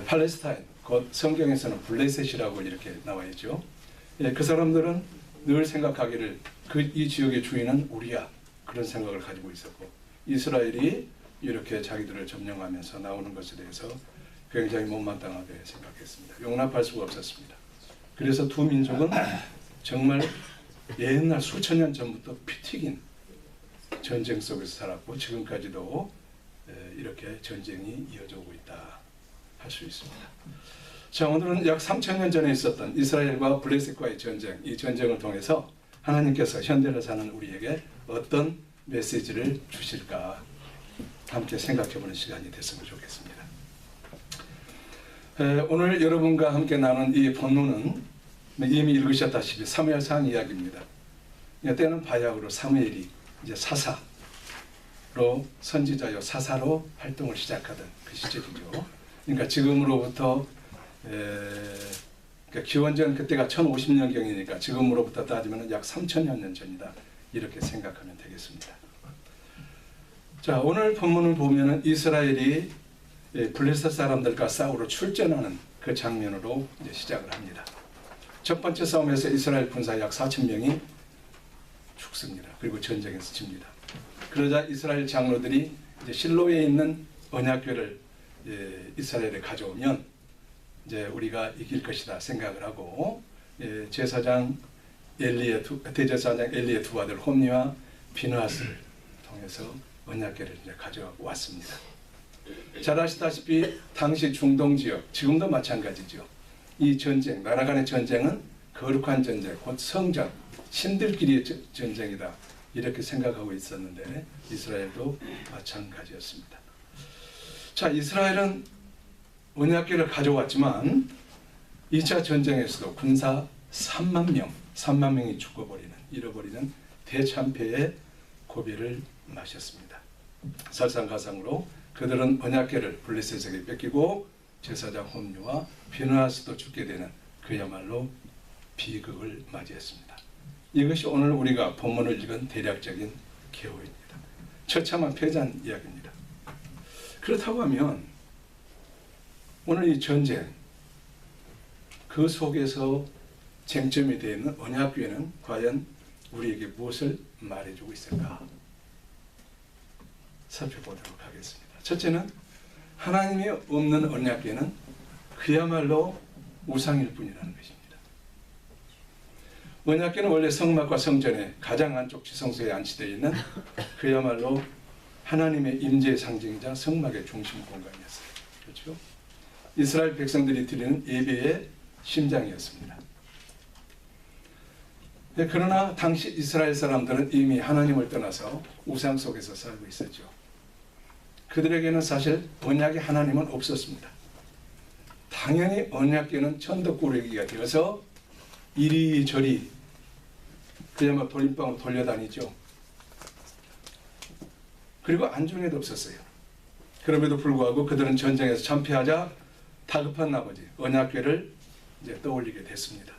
팔레스타인, 곧 성경에서는 블레셋이라고 이렇게 나와 있죠. 그 사람들은 늘 생각하기를 이 지역의 주인은 우리야, 그런 생각을 가지고 있었고, 이스라엘이 이렇게 자기들을 점령하면서 나오는 것에 대해서 굉장히 못마땅하게 생각했습니다. 용납할 수가 없었습니다. 그래서 두 민족은 정말 옛날 수천 년 전부터 피 튀긴 전쟁 속에서 살았고, 지금까지도 이렇게 전쟁이 이어져 오고 있다 할 수 있습니다. 자, 오늘은 약 3,000년 전에 있었던 이스라엘과 블레셋과의 전쟁, 이 전쟁을 통해서 하나님께서 현대를 사는 우리에게 어떤 메시지를 주실까 함께 생각해보는 시간이 됐으면 좋겠습니다. 오늘 여러분과 함께 나눈 이 본문은 이미 읽으셨다시피 사무엘상 이야기입니다. 때는 바야흐로 사무엘이 이제 사사로, 선지자요 사사로 활동을 시작하던 그 시절이죠. 그러니까 지금으로부터 그러니까 기원전 그때가 1050년경이니까 지금으로부터 따지면 약 3000여 년 전이다, 이렇게 생각하면 되겠습니다. 자, 오늘 본문을 보면은 이스라엘이 블레셋 사람들과 싸우러 출전하는 그 장면으로 이제 시작을 합니다. 첫 번째 싸움에서 이스라엘 군사 약 4,000명이 죽습니다. 그리고 전쟁에서 집니다. 그러자 이스라엘 장로들이 이제 실로에 있는 언약궤를 이스라엘에 가져오면 이제 우리가 이길 것이다 생각을 하고, 대제사장 엘리의 두 아들 홈니와 비느하스를 통해서 언약궤를 이제 가져왔습니다. 잘 아시다시피 당시 중동 지역, 지금도 마찬가지죠. 이 전쟁, 나라 간의 전쟁은 거룩한 전쟁, 곧 성전, 신들끼리의 전쟁이다, 이렇게 생각하고 있었는데 이스라엘도 마찬가지였습니다. 자, 이스라엘은 언약궤를 가져왔지만 2차 전쟁에서도 군사 3만 명이 죽어버리는, 잃어버리는 대참패의 고비를 마셨습니다. 설상가상으로 그들은 언약궤를 블레셋에게 뺏기고 제사장 홈리와 비느하스도 죽게 되는 그야말로 비극을 맞이했습니다. 이것이 오늘 우리가 본문을 읽은 대략적인 개요입니다. 처참한 패전 이야기입니다. 그렇다고 하면 오늘 이 전쟁, 그 속에서 쟁점이 되어 있는 언약궤는 과연 우리에게 무엇을 말해주고 있을까 살펴보도록 하겠습니다. 첫째는 하나님이 없는 언약궤는 그야말로 우상일 뿐이라는 것입니다. 언약궤는 원래 성막과 성전의 가장 안쪽 지성소에 안치되어 있는 그야말로 하나님의 임재의 상징이자 성막의 중심 공간이었어요. 그렇죠? 이스라엘 백성들이 드리는 예배의 심장이었습니다. 그러나 당시 이스라엘 사람들은 이미 하나님을 떠나서 우상 속에서 살고 있었죠. 그들에게는 사실 언약의 하나님은 없었습니다. 당연히 언약궤는 천덕꾸러기가 되어서 이리저리 그야말로 돌림방으로 돌려다니죠. 그리고 안중에도 없었어요. 그럼에도 불구하고 그들은 전쟁에서 참패하자 다급한 나머지 언약궤를 이제 떠올리게 됐습니다.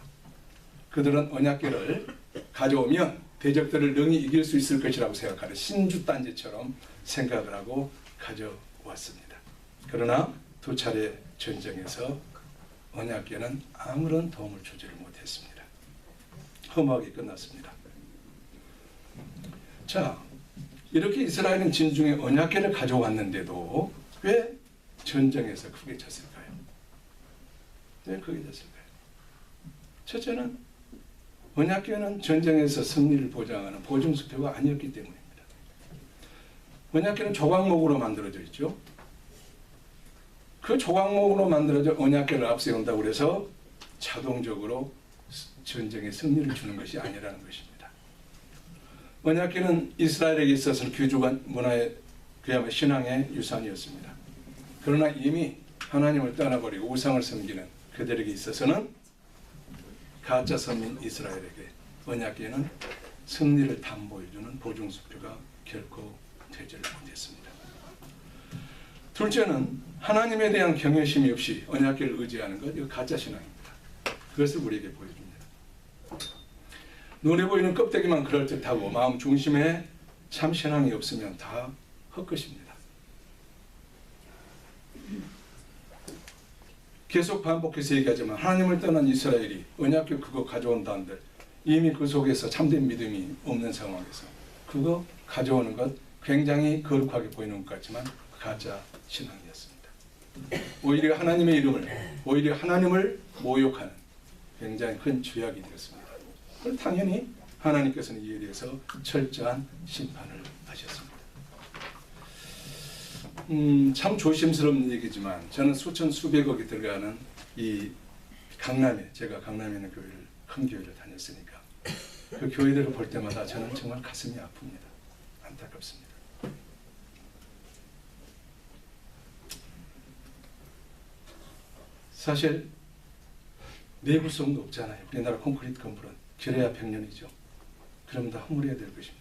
그들은 언약궤를 가져오면 대적들을 능히 이길 수 있을 것이라고 생각하는 신주단지처럼 생각을 하고 가져왔습니다. 그러나 두 차례 전쟁에서 언약궤는 아무런 도움을 주지를 못했습니다. 허무하게 끝났습니다. 자, 이렇게 이스라엘은 진중에 언약궤를 가져왔는데도 왜 전쟁에서 크게 졌을까요? 왜 크게 졌을까요? 첫째는 언약궤는 전쟁에서 승리를 보장하는 보증수표가 아니었기 때문입니다. 언약궤는 조각목으로 만들어져 있죠. 그 조각목으로 만들어져 언약궤를 앞세운다고 해서 자동적으로 전쟁에 승리를 주는 것이 아니라는 것입니다. 언약궤는 이스라엘에게 있어서는 귀중한 문화의, 그야말로 신앙의 유산이었습니다. 그러나 이미 하나님을 떠나버리고 우상을 섬기는 그들에게 있어서는 가짜 선민 이스라엘에게 언약궤는 승리를 담보해주는 보증수표가 결코 되지를 못했습니다. 둘째는 하나님에 대한 경외심이 없이 언약궤를 의지하는 것, 이거 가짜 신앙입니다. 그것을 우리에게 보여줍니다. 눈에 보이는 껍데기만 그럴듯하고 마음 중심에 참 신앙이 없으면 다 헛것입니다. 계속 반복해서 얘기하지만 하나님을 떠난 이스라엘이 언약궤 그거 가져온다는데 이미 그 속에서 참된 믿음이 없는 상황에서 그거 가져오는 것 굉장히 거룩하게 보이는 것 같지만 가짜 신앙이었습니다. 오히려 하나님의 이름을, 오히려 하나님을 모욕하는 굉장히 큰 죄악이 되었습니다. 당연히 하나님께서는 이에 대해서 철저한 심판을 하셨습니다. 참 조심스러운 얘기지만 저는 수천 수백억이 들어가는 이 강남에, 제가 강남에 있는 교회를, 큰 교회를 다녔으니까 그 교회들을 볼 때마다 저는 정말 가슴이 아픕니다. 안타깝습니다. 사실 내구성도 없잖아요. 우리나라 콘크리트 건물은 그래야 100년이죠. 그럼 다 허물어야 될 것입니다.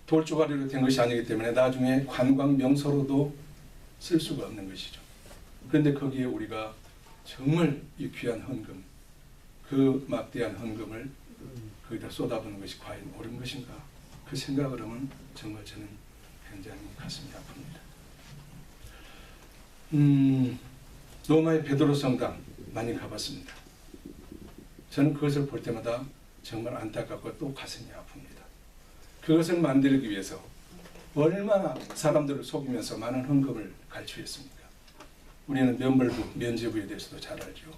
돌조가리로 된 것이 아니기 때문에 나중에 관광 명소로도 쓸 수가 없는 것이죠. 그런데 거기에 우리가 정말 이 귀한 헌금, 그 막대한 헌금을 거기다 쏟아부는 것이 과연 옳은 것인가? 그 생각을 하면 정말 저는 굉장히 가슴이 아픕니다. 로마의 베드로 성당 많이 가봤습니다. 저는 그것을 볼 때마다 정말 안타깝고 또 가슴이 아픕니다. 그것을 만들기 위해서 얼마나 사람들을 속이면서 많은 헌금을 갈취했습니까? 우리는 면벌부, 면죄부에 대해서도 잘 알죠.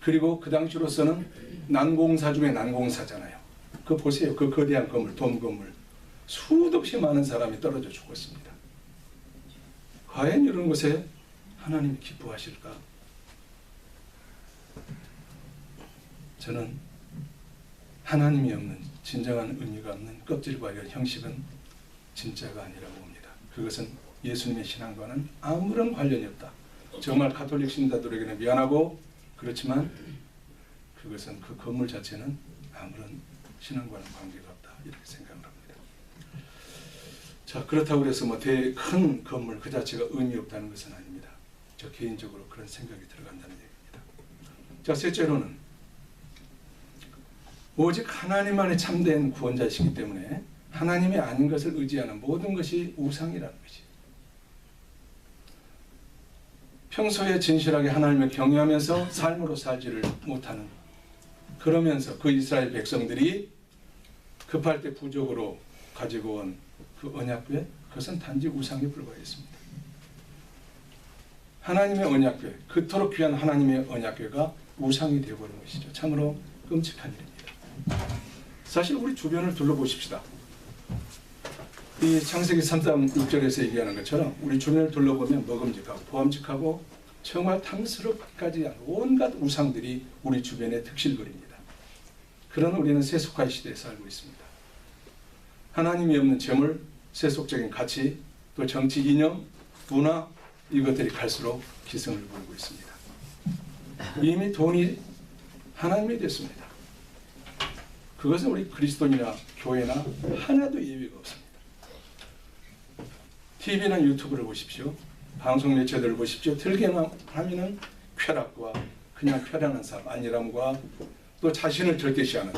그리고 그 당시로서는 난공사 중에 난공사잖아요. 그 보세요. 그 거대한 건물, 돔 건물. 수도 없이 많은 사람이 떨어져 죽었습니다. 과연 이런 것에 하나님이 기뻐하실까? 저는 하나님이 없는, 진정한 의미가 없는 껍질과 이런 형식은 진짜가 아니라고 봅니다. 그것은 예수님의 신앙과는 아무런 관련이 없다. 정말 가톨릭 신자들에게는 미안하고 그렇지만 그것은 그 건물 자체는 아무런 신앙과는 관계가 없다. 이렇게 생각을 합니다. 자, 그렇다고 해서 뭐 큰 건물 그 자체가 의미 없다는 것은 아닙니다. 저 개인적으로 그런 생각이 들어간다는 얘기입니다. 자, 셋째로는 오직 하나님만이 참된 구원자이시기 때문에 하나님이 아닌 것을 의지하는 모든 것이 우상이라는 것이에요. 평소에 진실하게 하나님을 경외하면서 삶으로 살지를 못하는, 그러면서 그 이스라엘 백성들이 급할 때 부족으로 가지고 온 그 언약궤, 그것은 단지 우상에 불과했습니다. 하나님의 언약궤, 그토록 귀한 하나님의 언약궤가 우상이 되어버린 것이죠. 참으로 끔찍한 일입니다. 사실 우리 주변을 둘러보십시다. 이 창세기 3장 6절에서 얘기하는 것처럼 우리 주변을 둘러보면 먹음직하고 보암직하고 정말 탕스럽기까지 한 온갖 우상들이 우리 주변에 득실거립니다. 그런 우리는 세속화의 시대에 살고 있습니다. 하나님이 없는 재물, 세속적인 가치, 또 정치 이념, 문화, 이것들이 갈수록 기승을 부리고 있습니다. 이미 돈이 하나님이 됐습니다. 그것은 우리 그리스도인이나 교회나 하나도 예외가 없습니다. TV나 유튜브를 보십시오. 방송 매체들을 보십시오. 틀게만 하면은 쾌락과 그냥 편안한 삶, 안일함과 또 자신을 절대시하는,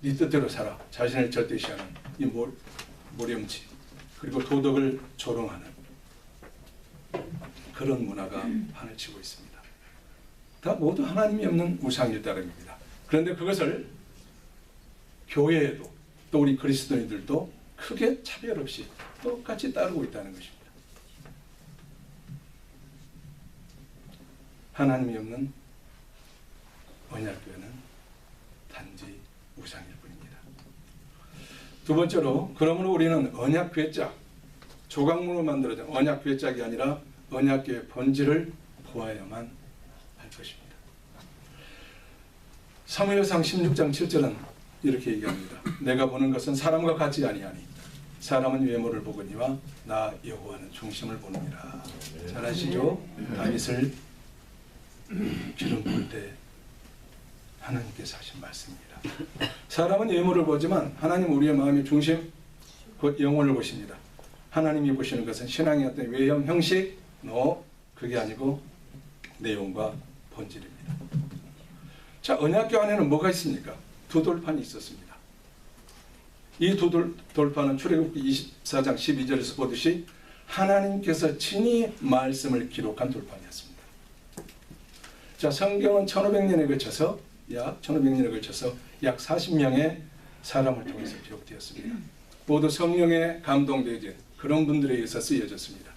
네 뜻대로 살아, 자신을 절대시하는 이 모렴치, 그리고 도덕을 조롱하는 그런 문화가 판을 치고 있습니다. 다 모두 하나님이 없는 우상일 따름입니다. 그런데 그것을 교회에도 또 우리 그리스도인들도 크게 차별 없이 똑같이 따르고 있다는 것입니다. 하나님이 없는 언약궤는 단지 우상일 뿐입니다. 두 번째로, 그러므로 우리는 언약궤짝, 조각물로 만들어진 언약궤짝이 아니라 언약궤의 본질을 보아야만 할 것입니다. 사무엘상 16장 7절은 이렇게 얘기합니다. 내가 보는 것은 사람과 같지 아니하니 사람은 외모를 보거니와 나 여호와는 중심을 보느니라. 잘 아시죠? 다윗을 기름 부을 때 하나님께서 하신 말씀입니다. 사람은 외모를 보지만 하나님 우리의 마음의 중심, 곧 영혼을 보십니다. 하나님이 보시는 것은 신앙의 어떤 외형, 형식, 그게 아니고 내용과 본질입니다. 자, 언약궤 안에는 뭐가 있습니까? 두 돌판이 있었습니다. 이 두 돌판은 출애굽기 24장 12절에서 보듯이 하나님께서 친히 말씀을 기록한 돌판이었습니다. 자, 성경은 1500년에 걸쳐서 약 40명의 사람을 통해서 기록되었습니다. 모두 성령에 감동되어진 그런 분들에 의해서 쓰여졌습니다.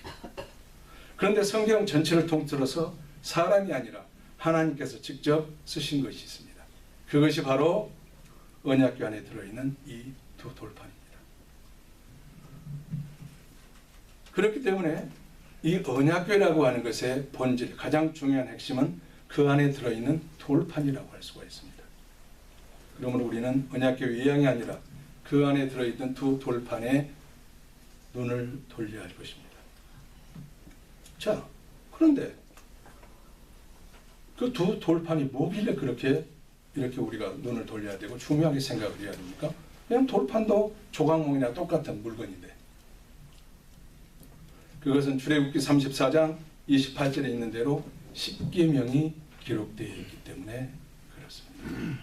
그런데 성경 전체를 통틀어서 사람이 아니라 하나님께서 직접 쓰신 것이 있습니다. 그것이 바로 언약궤 안에 들어있는 이 두 돌판입니다. 그렇기 때문에 이 언약궤라고 하는 것의 본질, 가장 중요한 핵심은 그 안에 들어있는 돌판이라고 할 수가 있습니다. 그러므로 우리는 언약궤 외양이 아니라 그 안에 들어있던 두 돌판에 눈을 돌려야 할 것입니다. 자, 그런데 그 두 돌판이 뭐길래 그렇게 이렇게 우리가 눈을 돌려야 되고 중요하게 생각을 해야 됩니까? 그냥 돌판도 조각목이나 똑같은 물건인데, 그것은 출애굽기 34장 28절에 있는 대로 십계명이 기록되어 있기 때문에 그렇습니다.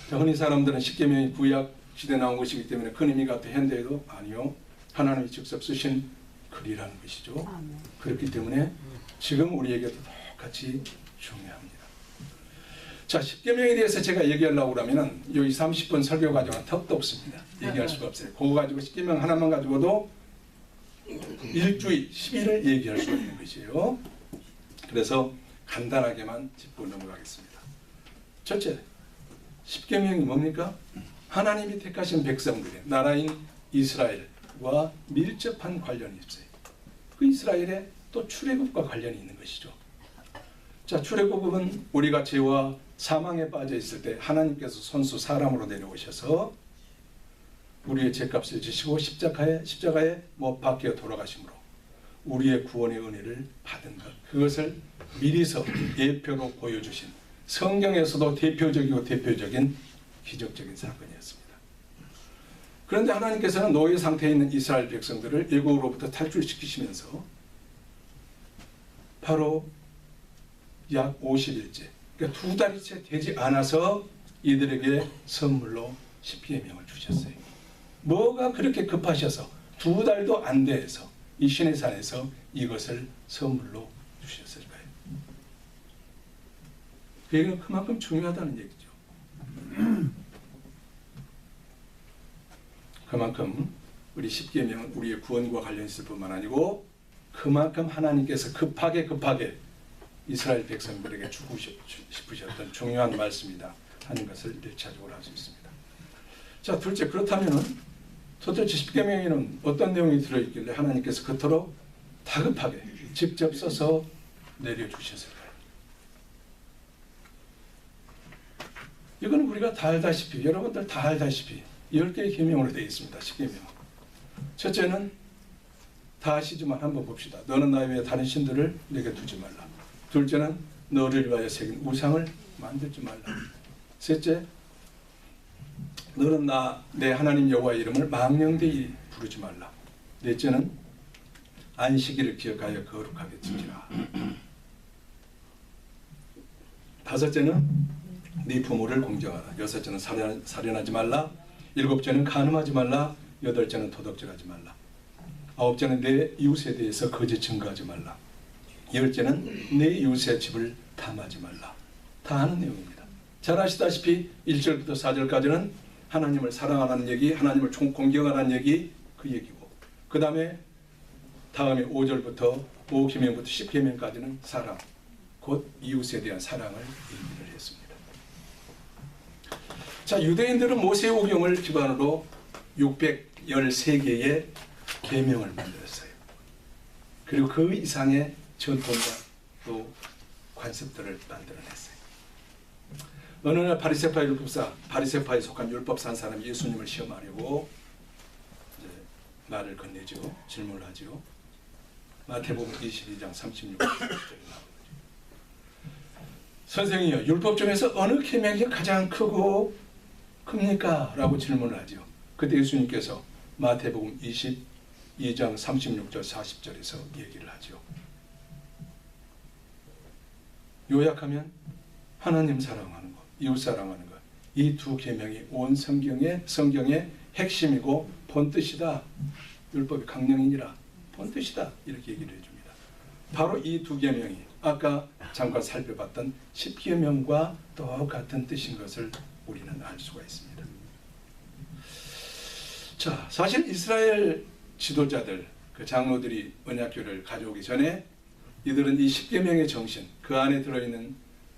흔히 사람들은 십계명이 구약 시대에 나온 것이기 때문에 큰 의미가 없다 현대에도 아니요, 하나님이 직접 쓰신 글이라는 것이죠. 그렇기 때문에 지금 우리에게도 똑같이 중요합니다. 자, 십계명에 대해서 제가 얘기하려고 하면은 여기 30분 설교 과정은 턱도 없습니다. 얘기할 수가 없어요. 그거 가지고 십계명 하나만 가지고도 일주일 10일을 얘기할 수 있는 것이에요. 그래서 간단하게만 짚고 넘어가겠습니다. 첫째, 십계명이 뭡니까? 하나님이 택하신 백성들의 나라인 이스라엘과 밀접한 관련이 있어요. 그 이스라엘에 또 출애굽과 관련이 있는 것이죠. 자, 출애굽은 우리가 죄와 사망에 빠져 있을 때 하나님께서 손수 사람으로 내려오셔서 우리의 죄값을 지시고 십자가에 못 박혀 돌아가심으로 우리의 구원의 은혜를 받은 것, 그것을 미리서 예표로 보여주신 성경에서도 대표적인 기적적인 사건이었습니다. 그런데 하나님께서는 노예 상태에 있는 이스라엘 백성들을 애국으로부터 탈출시키시면서 바로 약 50일째, 그러니까 2달이 채 되지 않아서 이들에게 선물로 십계명을 주셨어요. 뭐가 그렇게 급하셔서 2달도 안 돼서 이 신의 산에서 이것을 선물로 주셨을까요? 그 얘기는 그만큼 중요하다는 얘기죠. 그만큼 우리 십계명은 우리의 구원과 관련 있을 뿐만 아니고 그만큼 하나님께서 급하게 이스라엘 백성들에게 주고 싶으셨던 중요한 말씀이다 하는 것을 1차적으로 알 수 있습니다. 자, 둘째, 그렇다면은 도대체 십계명에는 어떤 내용이 들어있길래 하나님께서 그토록 다급하게 직접 써서 내려주셨을까요? 이건 우리가 다 알다시피, 여러분들 다 알다시피 10개의 계명으로 되어 있습니다. 십계명. 첫째는 다 아시지만 한번 봅시다. 너는 나 외에 다른 신들을 내게 두지 말라. 둘째는 너를 위하여 새긴 우상을 만들지 말라. 셋째, 너는 내 하나님 여호와의 이름을 망령되이 부르지 말라. 넷째는 안식일을 기억하여 거룩하게 지키라. 다섯째는 네 부모를 공경하라. 여섯째는 살인하지 말라. 일곱째는 간음하지 말라. 여덟째는 도덕질하지 말라. 아홉째는 내 이웃에 대해서 거짓 증거하지 말라. 열째는 내 이웃의 집을 탐하지 말라. 다 아는 내용입니다. 잘 아시다시피 1절부터 4절까지는 하나님을 사랑하라는 얘기, 하나님을 공경하라는 얘기, 그 얘기고, 그 다음에 5절부터 5계명부터 10계명까지는 사랑, 곧 이웃에 대한 사랑을 얘기를 했습니다. 자, 유대인들은 모세오경을 기반으로 613개의 계명을 만들었어요. 그리고 그 이상의 전통과 또 관습들을 만들어냈어요. 어느 날 바리새파에 속한 율법사 한 사람이 예수님을 시험하려고 이제 말을 건네죠. 질문을 하죠. 마태복음 22장 36절에 나오는 거죠. 선생님이요, 율법 중에서 어느 계명이 가장 크고 큽니까? 라고 질문을 하죠. 그때 예수님께서 마태복음 22장 36절 40절에서 얘기를 하죠. 요약하면 하나님 사랑하는 것, 이웃 사랑하는 것, 이 두 계명이 온 성경의 핵심이고 본뜻이다. 율법이 강령이니라 본뜻이다. 이렇게 얘기를 해줍니다. 바로 이 두 계명이 아까 잠깐 살펴봤던 십계명과 똑같은 뜻인 것을 우리는 알 수가 있습니다. 자, 사실 이스라엘 지도자들, 그 장로들이 언약궤를 가져오기 전에 이들은 이 십계명의 정신, 그 안에 들어있는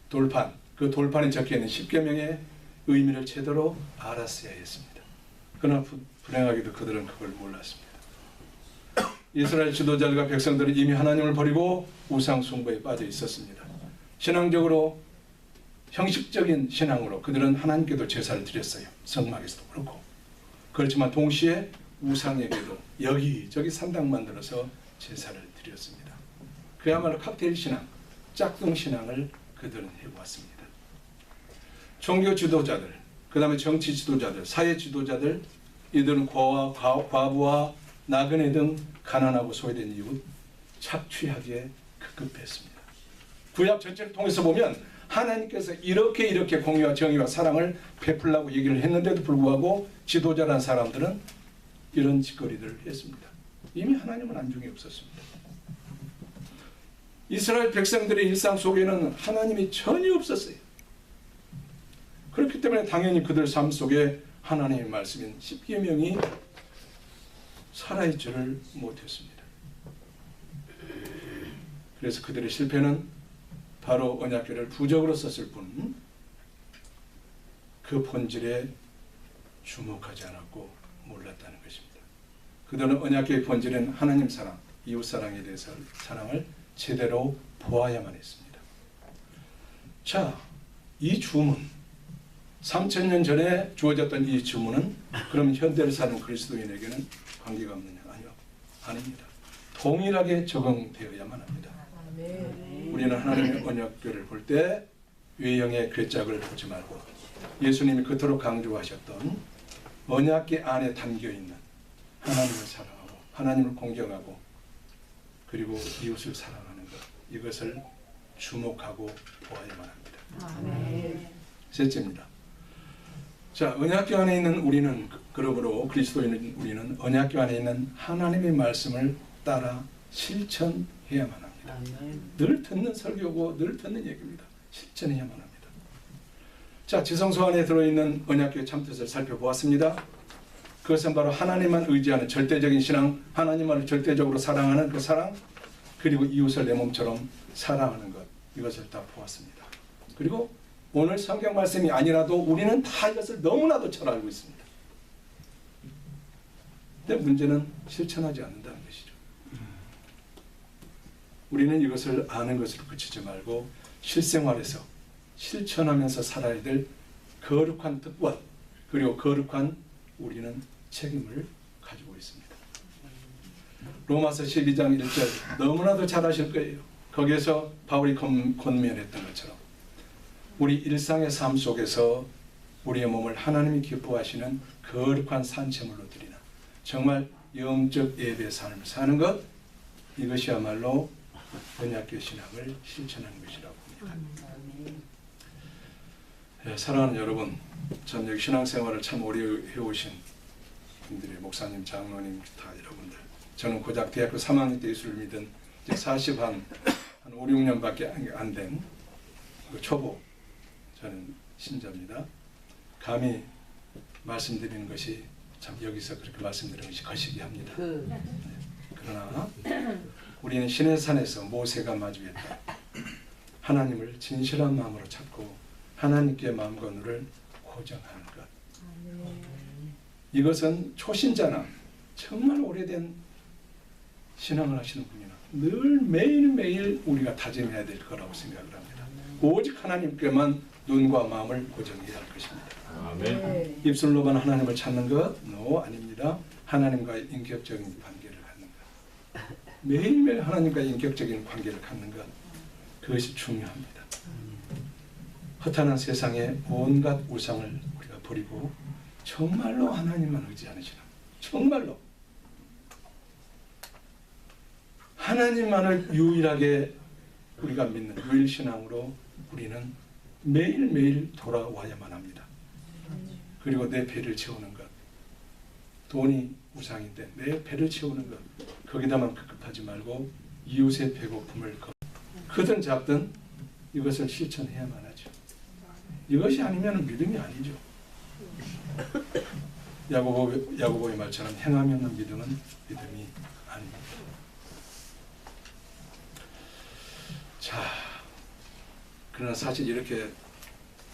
돌판, 그 돌판에 적혀있는 십계명의 의미를 제대로 알았어야 했습니다. 그러나 불행하게도 그들은 그걸 몰랐습니다. 이스라엘 지도자들과 백성들은 이미 하나님을 버리고 우상 숭배에 빠져 있었습니다. 신앙적으로 형식적인 신앙으로 그들은 하나님께도 제사를 드렸어요. 성막에서도 그렇고. 그렇지만 동시에 우상에게도 여기저기 산당 만들어서 제사를 드렸습니다. 그야말로 칵테일 신앙, 짝퉁 신앙을 그들은 해왔습니다. 종교 지도자들, 그 다음에 정치 지도자들, 사회 지도자들, 이들은 과부와 나그네 등 가난하고 소외된 이웃 착취하기에 급급했습니다. 구약 전체를 통해서 보면 하나님께서 이렇게 공의와 정의와 사랑을 베풀라고 얘기를 했는데도 불구하고 지도자라는 사람들은 이런 짓거리들을 했습니다. 이미 하나님은 안중에 없었습니다. 이스라엘 백성들의 일상 속에는 하나님이 전혀 없었어요. 그렇기 때문에 당연히 그들 삶 속에 하나님의 말씀인 십계명이 살아있지를 못했습니다. 그래서 그들의 실패는 바로 언약궤를 부적으로 썼을 뿐 그 본질에 주목하지 않았고 몰랐다는 것입니다. 그들은 언약궤의 본질은 하나님 사랑, 이웃 사랑에 대해서 사랑을 제대로 보아야만 했습니다. 자, 이 주문, 3000년 전에 주어졌던 이 주문은 그럼 현대를 사는 그리스도인에게는 관계가 없느냐? 아니요, 아닙니다. 동일하게 적용되어야만 합니다. 우리는 하나님의 언약궤를 볼 때 외형의 괴짝을 보지 말고 예수님이 그토록 강조하셨던 언약궤 안에 담겨있는 하나님을 사랑하고 하나님을 공경하고 그리고 이웃을 사랑하는 것, 이것을 주목하고 보아야만 합니다. 셋째입니다. 자, 언약궤 안에 있는 우리는, 그러므로 그리스도인은 우리는 언약궤 안에 있는 하나님의 말씀을 따라 실천해야만 합니다. 늘 듣는 설교고 늘 듣는 얘기입니다. 실천해야만 합니다. 자, 지성소 안에 들어있는 언약궤의 참뜻을 살펴보았습니다. 그것은 바로 하나님만 의지하는 절대적인 신앙, 하나님만을 절대적으로 사랑하는 그 사랑, 그리고 이웃을 내 몸처럼 사랑하는 것, 이것을 다 보았습니다. 그리고 오늘 성경 말씀이 아니라도 우리는 다 이것을 너무나도 잘 알고 있습니다. 근데 문제는 실천하지 않는다는 것이죠. 우리는 이것을 아는 것으로 그치지 말고 실생활에서 실천하면서 살아야 될 거룩한 특권, 그리고 거룩한 우리는 책임을 가지고 있습니다. 로마서 12장 1절 너무나도 잘 아실 거예요. 거기에서 바울이 권면했던 것처럼 우리 일상의 삶 속에서 우리의 몸을 하나님이 기뻐하시는 거룩한 산제물로 드리는 정말 영적 예배 삶을 사는 것, 이것이야말로 언약궤 신앙을 실천하는 것이라고 봅니다. 네, 사랑하는 여러분, 참 여기 신앙생활을 참 오래 해오신 분들이 목사님, 장로님 다 여러분들, 저는 고작 대학교 3학년 때 예수를 믿은 이제 40한 5, 6년밖에 안 된 초보 저는 신자입니다. 감히 말씀드리는 것이 참 여기서 그렇게 말씀드리는 것이 거시기 합니다. 네. 그러나 우리는 신의 산에서 모세가 마주했다. 하나님을 진실한 마음으로 찾고 하나님께 마음과 눈을 고정하는 것. 이것은 초신자나 정말 오래된 신앙을 하시는 분이나 늘 매일매일 우리가 다짐해야 될 거라고 생각을 합니다. 오직 하나님께만 눈과 마음을 고정해야 할 것입니다. 아멘. 입술로만 하나님을 찾는 것? No, 아닙니다. 하나님과의 인격적인 관계를 갖는 것. 매일매일 하나님과 인격적인 관계를 갖는 것. 그것이 중요합니다. 허탄한 세상에 온갖 우상을 우리가 버리고 정말로 하나님만 의지하는 신앙. 정말로. 하나님만을 유일하게 우리가 믿는 유일신앙으로 우리는 매일매일 돌아와야만 합니다. 그리고 내 배를 채우는 것. 돈이 우상인데 내 배를 채우는 것. 거기다만 급급하지 말고 이웃의 배고픔을 크든 작든 이것을 실천해야만 하죠. 이것이 아니면 믿음이 아니죠. 야고보의 말처럼 행함이 없는 믿음은 믿음이 아닙니다. 자, 그러나 사실 이렇게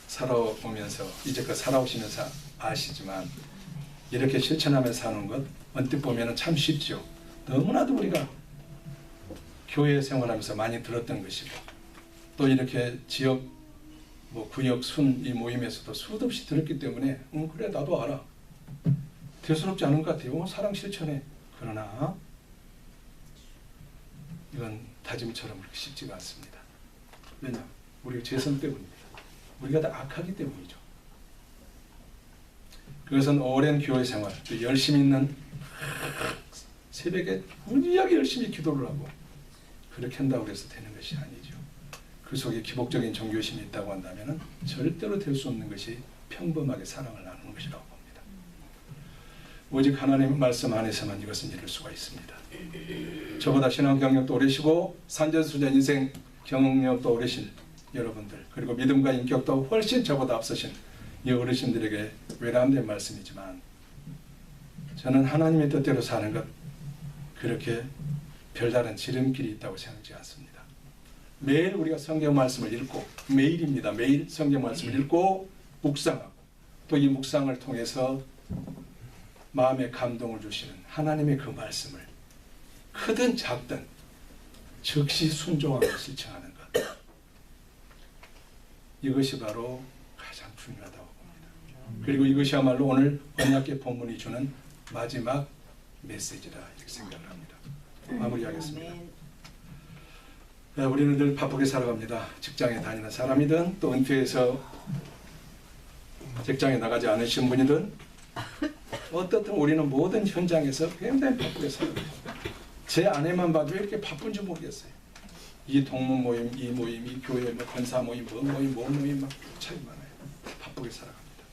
살아오면서 이제껏 살아오시면서 아시지만 이렇게 실천하며 사는 것 언뜻 보면 참 쉽죠. 너무나도 우리가 교회 생활하면서 많이 들었던 것이고 또 이렇게 지역 구역 순 이 모임에서도 수도 없이 들었기 때문에 그래 나도 알아. 대수롭지 않은 것 같아요. 사랑 실천해. 그러나 이건 다짐처럼 그렇게 쉽지가 않습니다. 왜냐? 우리가 죄성 때문입니다. 우리가 다 악하기 때문이죠. 그것은 오랜 교회 생활, 열심히 있는 새벽에 무지하게 열심히 기도를 하고 그렇게 한다고 해서 되는 것이 아니죠. 그 속에 기복적인 종교심이 있다고 한다면 절대로 될 수 없는 것이 평범하게 사랑을 나누는 것이라고 봅니다. 오직 하나님의 말씀 안에서만 이것은 이룰 수가 있습니다. 저보다 신앙 경력도 오래시고 산전수전 인생 경력도 오래신 여러분들, 그리고 믿음과 인격도 훨씬 저보다 앞서신 이 어르신들에게 외람된 말씀이지만 저는 하나님의 뜻대로 사는 것 그렇게 별다른 지름길이 있다고 생각하지 않습니다. 매일 우리가 성경 말씀을 읽고, 매일입니다. 매일 성경 말씀을 읽고 묵상하고 또 이 묵상을 통해서 마음에 감동을 주시는 하나님의 그 말씀을 크든 작든 즉시 순종하고 실천하는 것, 이것이 바로 가장 중요하다고 봅니다. 그리고 이것이야말로 오늘 언약궤 본문이 주는 마지막 메시지라 이렇게 생각을 합니다. 마무리하겠습니다. 우리는 늘 바쁘게 살아갑니다. 직장에 다니는 사람이든 또 은퇴해서 직장에 나가지 않으신 분이든 어떻든 우리는 모든 현장에서 굉장히 바쁘게 살아갑니다. 제 아내만 봐도 왜 이렇게 바쁜지 모르겠어요. 이 동문 모임, 이 모임, 이 교회, 권사 모임, 뭔 모임 막 차이 많아요. 바쁘게 살아갑니다.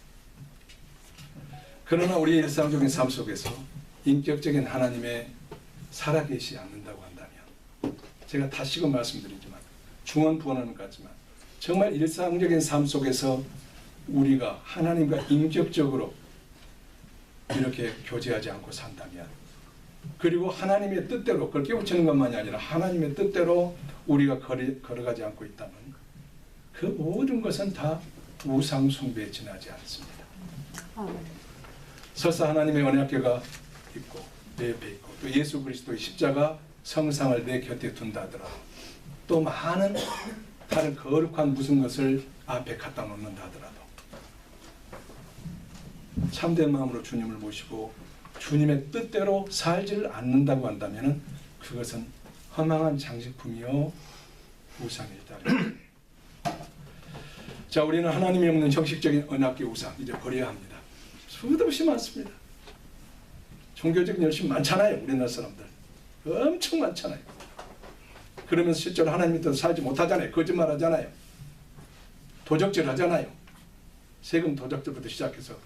그러나 우리 일상적인 삶 속에서 인격적인 하나님의 살아계시지 않는다고 한다면, 제가 다시금 말씀드리지만 중언부언하는 것 같지만 정말 일상적인 삶 속에서 우리가 하나님과 인격적으로 이렇게 교제하지 않고 산다면, 그리고 하나님의 뜻대로 그걸 깨우치는 것만이 아니라 하나님의 뜻대로 우리가 걸어가지 않고 있다면 그 모든 것은 다 우상 숭배에 지나지 않습니다. 설사 하나님의 언약궤가 있고 내 옆에 있고 또 예수 그리스도의 십자가 성상을 내 곁에 둔다 하더라도 또 많은 다른 거룩한 무슨 것을 앞에 갖다 놓는다 하더라도 참된 마음으로 주님을 모시고 주님의 뜻대로 살지를 않는다고 한다면 그것은 허망한 장식품이요 우상이다. 자, 우리는 하나님이 없는 형식적인 언약궤 우상 이제 버려야 합니다. 수도 없이 많습니다. 종교적인 열심 많잖아요. 우리나라 사람들 엄청 많잖아요. 그러면서 실제로 하나님의 뜻대로 살지 못하잖아요. 거짓말 하잖아요. 도적질 하잖아요. 세금 도적질부터 시작해서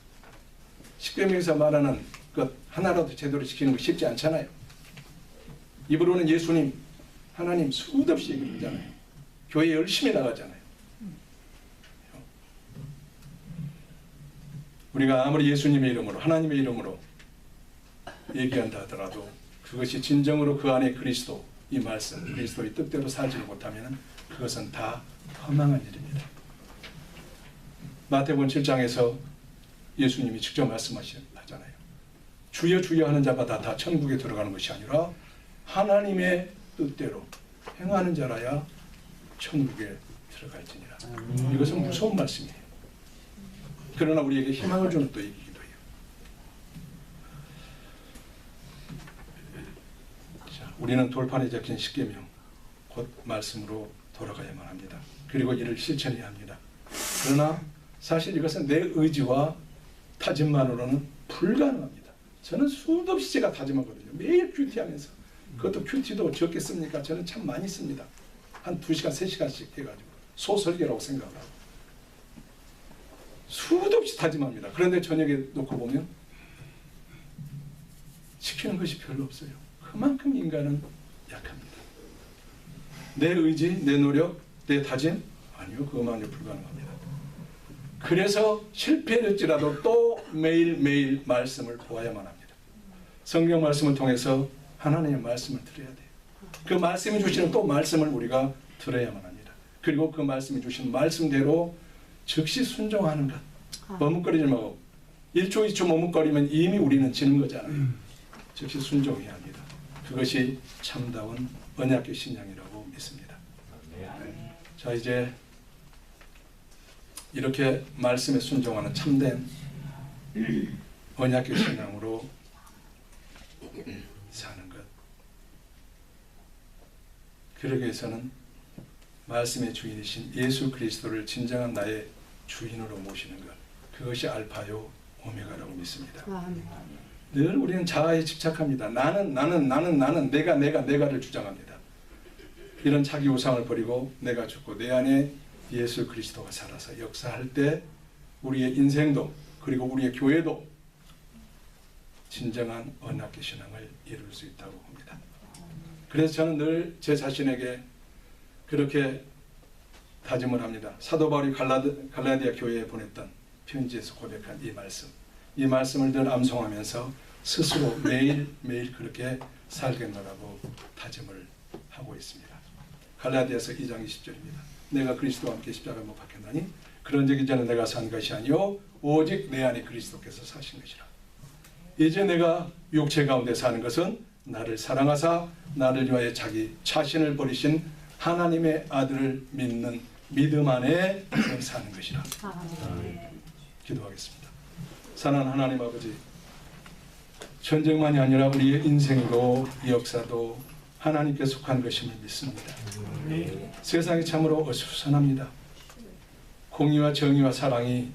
십계명에서 말하는 것 하나라도 제대로 지키는 거 쉽지 않잖아요. 입으로는 예수님, 하나님 수도 없이 얘기하잖아요. 교회 열심히 나가잖아요. 우리가 아무리 예수님의 이름으로, 하나님의 이름으로 얘기한다 하더라도 그것이 진정으로 그 안에 그리스도, 이 말씀, 그리스도의 뜻대로 살지 못하면 그것은 다 허망한 일입니다. 마태복음 7장에서 예수님이 직접 말씀하잖아요. 주여 주여 하는 자마다 다 천국에 들어가는 것이 아니라 하나님의 뜻대로 행하는 자라야 천국에 들어갈지니라. 이것은 무서운 말씀이에요. 그러나 우리에게 희망을 주는 또 얘기이기도 해요. 자, 우리는 돌판에 적힌 십계명 곧 말씀으로 돌아가야만 합니다. 그리고 이를 실천해야 합니다. 그러나 사실 이것은 내 의지와 다짐만으로는 불가능합니다. 저는 수도 없이 제가 다짐하거든요. 매일 큐티하면서. 그것도 큐티도 적게 씁니까? 저는 참 많이 씁니다. 한 2시간, 3시간씩 해가지고 소설계라고 생각을 하고 수도 없이 다짐합니다. 그런데 저녁에 놓고 보면 지키는 것이 별로 없어요. 그만큼 인간은 약합니다. 내 의지, 내 노력, 내 다짐? 아니요, 그것만요 불가능합니다. 그래서 실패할지라도 또 매일매일 말씀을 보아야만 합니다. 성경 말씀을 통해서 하나님의 말씀을 들어야 돼요. 그 말씀이 주시는 또 말씀을 우리가 들어야만 합니다. 그리고 그 말씀이 주신 말씀대로 즉시 순종하는 것. 머뭇거리지 말고 1초 2초 머뭇거리면 이미 우리는 지는 거잖아요. 즉시 순종해야 합니다. 그것이 참다운 언약의 신앙이라고 믿습니다. 자, 이제 이렇게 말씀에 순종하는 참된 언약의 신앙으로 사는 것. 그러기 위해서는 말씀의 주인이신 예수 그리스도를 진정한 나의 주인으로 모시는 것. 그것이 알파요 오메가라고 믿습니다. 늘 우리는 자아에 집착합니다. 나는 내가를 주장합니다. 이런 자기 우상을 버리고 내가 죽고 내 안에 예수 그리스도가 살아서 역사할 때 우리의 인생도 그리고 우리의 교회도 진정한 언약의 신앙을 이룰 수 있다고 봅니다. 그래서 저는 늘 제 자신에게 그렇게 다짐을 합니다. 사도 바울이 갈라디아 교회에 보냈던 편지에서 고백한 이 말씀을 늘 암송하면서 스스로 매일매일 그렇게 살겠노라고 다짐을 하고 있습니다. 갈라디아서 2장 20절입니다. 내가 그리스도와 함께 십자가에 못 박혔나니 그런즉 이제는 내가 산 것이 아니요 오직 내 안에 그리스도께서 사신 것이라. 이제 내가 육체 가운데 사는 것은 나를 사랑하사 나를 위하여 자기 자신을 버리신 하나님의 아들을 믿는 믿음 안에 사는 것이라. 기도하겠습니다. 사랑하는 하나님 아버지, 전쟁만이 아니라 우리의 인생도 역사도 하나님께 속한 것임을 믿습니다. 세상이 참으로 어수선합니다. 공의와 정의와 사랑이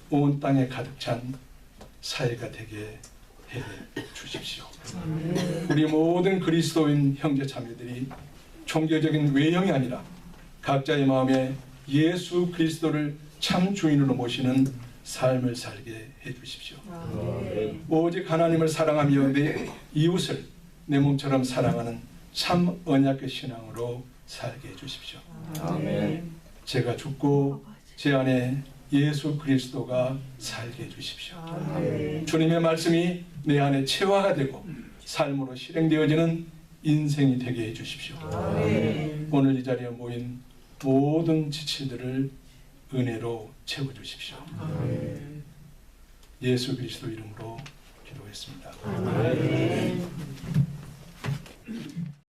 온 땅에 가득 찬 사회가 되게 해 주십시오. 우리 모든 그리스도인 형제 자매들이 종교적인 외형이 아니라 각자의 마음에 예수 그리스도를 참 주인으로 모시는 삶을 살게 해 주십시오. 오직 하나님을 사랑하며 내 이웃을 내 몸처럼 사랑하는 참 언약의 신앙으로 살게 해 주십시오. 제가 죽고 제 안에 예수 그리스도가 살게 해 주십시오. 주님의 말씀이 내 안에 체화가 되고 삶으로 실행되어지는 인생이 되게 해 주십시오. 오늘 이 자리에 모인 모든 지체들을 은혜로 채워주십시오. 예수 그리스도 이름으로 기도했습니다.